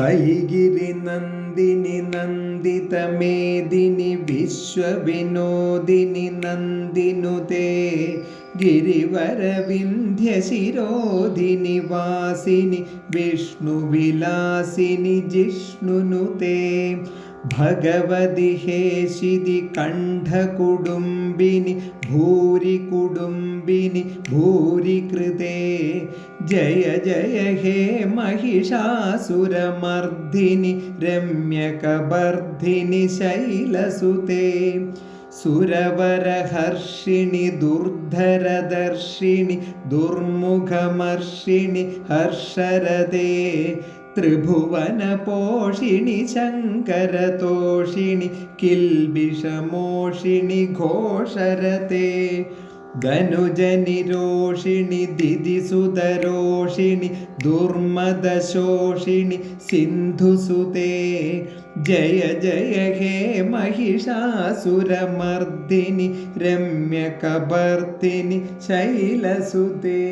ഹൈഗിരി Nandini നന്ദിതമേദിനി വിശ്വവിനോദിനി നന്ദിനുതേ ഗിരിവരവിന്ധ്യശിരോധിനി വാസിനി വിഷ്ണുവിലാസിനി ജിഷ്ണുനുതേ Bhagavathi ഹേശിതി കണ്ഠകുടുംബിനി ഭൂരി കുടുംബിനി ഭൂരി കൃതേ Jaya Jaya ഹേ Mahishasuramardini രമ്യകബർദ്ധിനി ശൈലസുതേ സുരവരഹർഷിണി ദുർധരദർശിനി ദുർമുഖമർഷിണി ഹർഷരദേ ത്രിഭുവനപോഷിണി ശങ്കരതോഷിണി കിൽബിഷമോഷിണി ഘോഷരതേ ധനുജനിരോഷിണി ദിദിസുതരോഷിണി ദുർമദശോഷിണി സിന്ധുസുതേ Jaya Jaya ഹേ Mahishasuramardini രമ്യകബർദ്ദിനി ശൈലസുതേ.